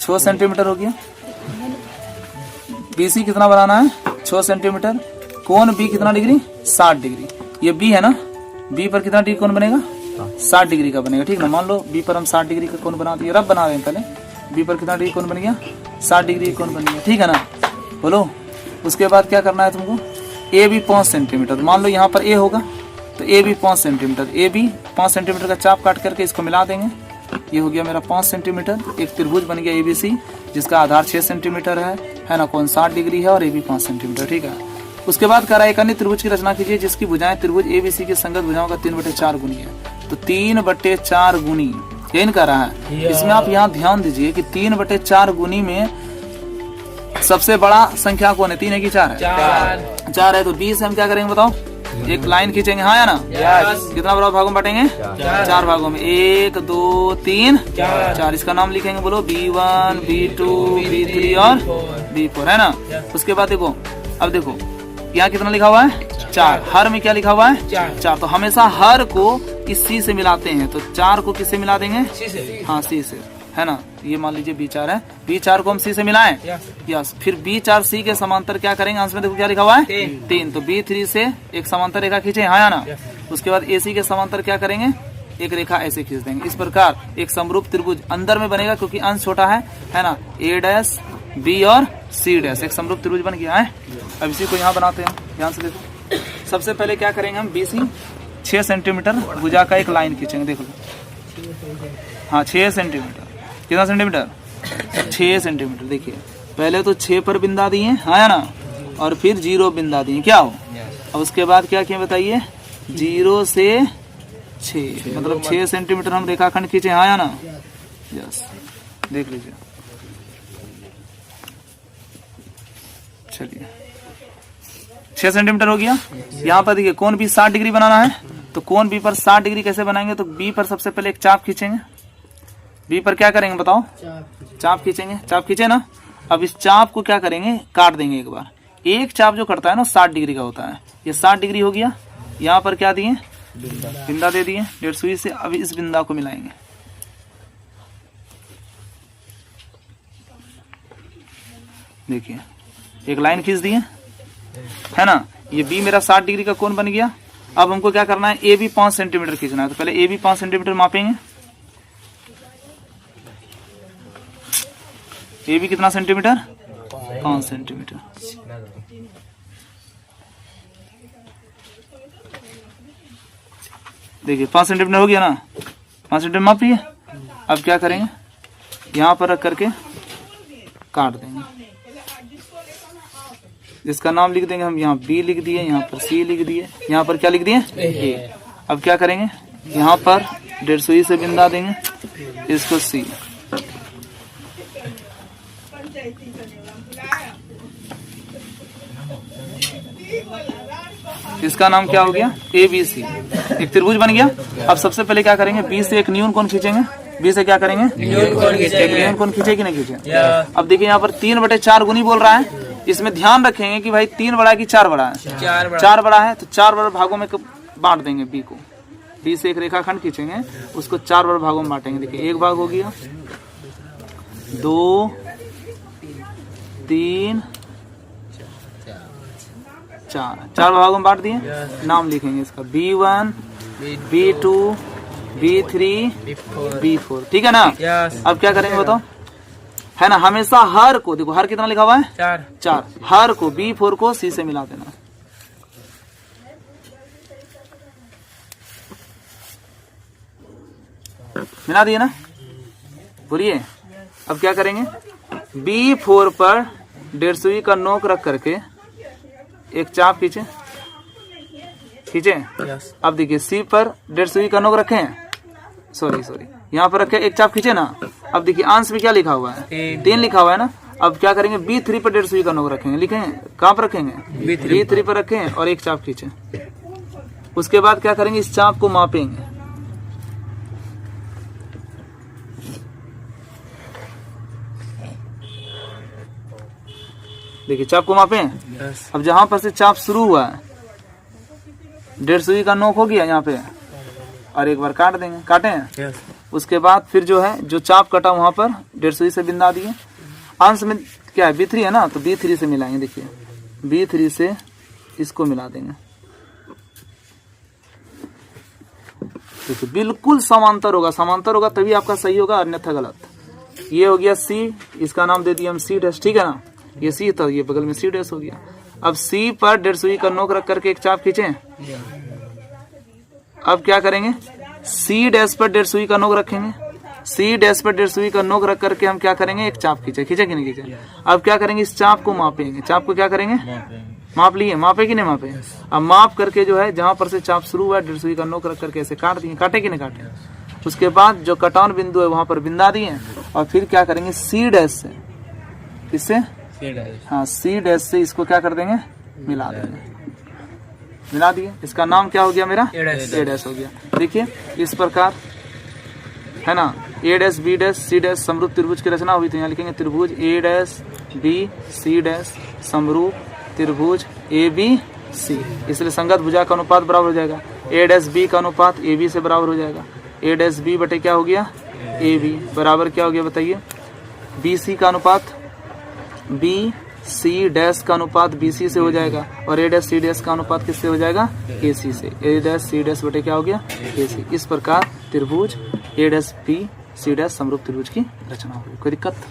6 centimetre हो गया। BC कितना बनाना है 6 सेंटीमीटर। कोण B कितना डिग्री 60 डिग्री। ये B है ना, B पर कितना डिग्री कोण बनेगा 60 डिग्री का बनेगा, ठीक ना। मान लो B पर हम 60 डिग्री का कोण बना दिए, रब बना रहे हैं पहले। B पर कितना डिग्री कोण बन गया 60 डिग्री कोण बन गया, ठीक है ना। बोलो उसके बाद क्या करना है तुमको, AB 5 सेंटीमीटर। मान लो यहाँ पर A होगा तो AB 5 सेंटीमीटर। AB 5 सेंटीमीटर का चाप काट करके इसको मिला देंगे, ये हो गया मेरा 5 सेंटीमीटर। एक त्रिभुज बन गया ABC जिसका आधार 6 सेंटीमीटर है ना, कोण 60 डिग्री है और AB 5 सेंटीमीटर, ठीक है। उसके बाद कह रहा है एक अन्य त्रिभुज की रचना कीजिए जिसकी भुजाएं त्रिभुज ABC की संगत भुजाओं का 3/4 गुनी है। तो 3/4 गुनी यही कह रहा है। इसमें आप यहाँ ध्यान दीजिए कि 3/4 गुनी में सबसे बड़ा संख्या कौन है, 3 है कि 4 है? 4 है। तो 20 हम क्या करेंगे बताओ, एक लाइन खींचेंगे, हाँ या ना। कितना बड़ा भागों में बांटेंगे 4 भागों में, 1 2 3 4। इसका नाम लिखेंगे, बोलो B1 B2 B3 और B4, है ना। उसके बाद देखो, अब देखो यहाँ कितना लिखा हुआ है 4, हर में क्या लिखा हुआ है 4। तो हमेशा हर को इस C से मिलाते हैं, तो 4 को किससे मिला देंगे C से, हाँ C से, है ना। ये मान लीजिए B4 है, B4 को हम C से मिलाएं, यस। फिर B4 C के समांतर क्या करेंगे, अंश में देखो क्या लिखा हुआ है 3। तो B3 से एक समांतर रेखा खींचे, हाँ या ना। उसके बाद AC के समांतर क्या करेंगे, एक रेखा ऐसे खींच देंगे। इस प्रकार एक समरूप त्रिभुज अंदर में बनेगा क्योंकि अंश छोटा है ना। A' B और C', एक समरूप त्रिभुज बन गया है। अब इसी को यहाँ बनाते हैं, ध्यान से देखो। सबसे पहले क्या करेंगे हम, BC 6 सेंटीमीटर भुजा का एक लाइन खींचेंगे, देखो हाँ 6 सेंटीमीटर। कितना सेंटीमीटर 6 सेंटीमीटर। देखिए पहले तो 6 पर बिंदा दिए, हाँ या ना, और फिर 0 बिंदा दिए, क्या हो। अब उसके बाद क्या किया बताइए, 0 से 6 मतलब 6 सेंटीमीटर हम रेखाखंड खींचे, हाँ या ना, यस। देख लीजिए, चलिए 6 सेंटीमीटर हो गया। यहाँ पर देखिए कोण B 60 डिग्री बनाना है, तो कोण B पर 60 डिग्री कैसे बनाएंगे, तो B पर सबसे पहले एक चाप खींचेंगे। B पर क्या करेंगे बताओ, चाप खींचेंगे, चाप खींचे ना। अब इस चाप को क्या करेंगे, काट देंगे एक बार। एक चाप जो कटता है ना 60 डिग्री का होता है, ये 60 डिग्री हो गया। यहाँ पर क्या दिए, बिंदा दे दिए 1.5 सुई से। अब इस बिंदा को मिलाएंगे, देखिए एक लाइन खींच दिए, है ना। ये B मेरा 60 डिग्री का कोण बन गया। अब हमको क्या करना है, AB 5 सेंटीमीटर खींचना है। तो पहले AB 5 सेंटीमीटर मापेंगे। AB कितना सेंटीमीटर 5 सेंटीमीटर। देखिए 5 सेंटीमीटर हो गया ना, 5 सेंटीमीटर माप लिए। अब क्या करेंगे, यहाँ पर रख करके काट देंगे। जिसका नाम लिख देंगे हम, यहाँ B लिख दिए, यहाँ पर C लिख दिए, यहाँ पर क्या लिख दिए A। अब क्या करेंगे, यहाँ पर 1.5 सुई से बिंदा देंगे, इसको C। इसका नाम क्या हो गया ABC, एक त्रिभुज बन गया। अब सबसे पहले क्या करेंगे, B से एक न्यून कोण खींचेंगे। B से क्या करेंगे, एक न्यून कोण खींचे कि नहीं खींचे। अब देखिए यहाँ पर 3/4 गुनी बोल रहा है। इसमें ध्यान रखेंगे कि भाई 3 बड़ा है कि 4 बड़ा है, 4 बड़ा है। तो 4 बड़े भागों में बांट देंगे B को। B से एक रेखाखंड खींचेंगे, उसको 4 बड़े भागों में बांटेंगे। देखिए एक भाग हो गया, 2 3 4 भागों में बांट दिए। नाम लिखेंगे इसका B1 B2 B3 B4, ठीक है ना। अब क्या करेंगे बताओ, है ना। हमेशा हर को देखो, हर कितना लिखा हुआ है 4। हर को B4 को C से मिला देना। मिला दिए ना, बोलिए। अब क्या करेंगे, B4 पर 1.5 सुई का नोक रख करके एक चाप खींचे, अब देखिए C पर 1.5 सुई का नोक रखे हैं, सॉरी यहाँ पर रखे, एक चाप खींचे ना। अब देखिए अंश में क्या लिखा हुआ है 3 लिखा हुआ है ना। अब क्या करेंगे, B3 पर 1.5 सुई का नोक रखेंगे, लिखेंगे कहाँ पर रखेंगे, B3 पर रखें और एक चाप खींचे। उसके बाद क्या करेंगे, इस चाप को मापेंगे। देखिए चाप को मापें। अब जहां पर से चाप शुरू हुआ है 1.5 सुई का नोक हो गया यहाँ पे, और एक बार काट देंगे, काटे हैं। यस। उसके बाद फिर जो है जो चाप कटा वहां पर 1.5 सुई से बिंदा दिए। अंश में क्या है B3 है ना, तो B3 से मिलाएंगे। देखिए B3 से इसको मिला देंगे। देखिए बिल्कुल समांतर होगा, समांतर होगा तभी आपका सही होगा, अन्यथा गलत। ये हो गया C, इसका नाम दे दिया हम C डैश, ठीक है ना। ये C था, ये बगल में C डैश हो गया। अब C पर 1.5 सुई का नोक रख करके एक चाप खींचे। अब क्या करेंगे, C डैश पर 1.5 सुई का नोक रखेंगे। C डैश पर 1.5 सुई का नोक रख करके हम क्या करेंगे, एक चाप खींचे, खींचे कि नहीं खींचे। अब क्या करेंगे, इस चाप को मापेंगे। चाप को क्या करेंगे, माप लिए, मापे कि नहीं मापे। अब माप करके जो है जहां पर से चाप शुरू हुआ 1.5 सुई का नोक रख करके ऐसे काट दिए, काटे कि नहीं काटे। उसके बाद जो कटान बिंदु है वहां पर बिंदा दिए और फिर क्या करेंगे C डैश से, इससे हाँ C डैश से इसको क्या कर देंगे, मिला देंगे, मिला दिए। इसका नाम क्या हो गया मेरा, A डैश हो गया। देखिए इस प्रकार है ना, A dash B dash C dash समरूप त्रिभुज की रचना हुई। तो यहाँ लिखेंगे त्रिभुज A dash B C dash समरूप त्रिभुज ABC, इसलिए संगत भुजा का अनुपात बराबर हो जाएगा A डैश B का अनुपात AB से बराबर हो जाएगा। A डैश B बटे क्या हो गया, AB बराबर क्या हो गया बताइए, BC का अनुपात BC डैश का अनुपात BC से हो जाएगा और A डैश C डैश का अनुपात किससे हो जाएगा, AC से। A डैश C डैश बटे क्या हो गया, AC। इस प्रकार त्रिभुज A dash B C dash समरूप त्रिभुज की रचना होगी। कोई दिक्कत।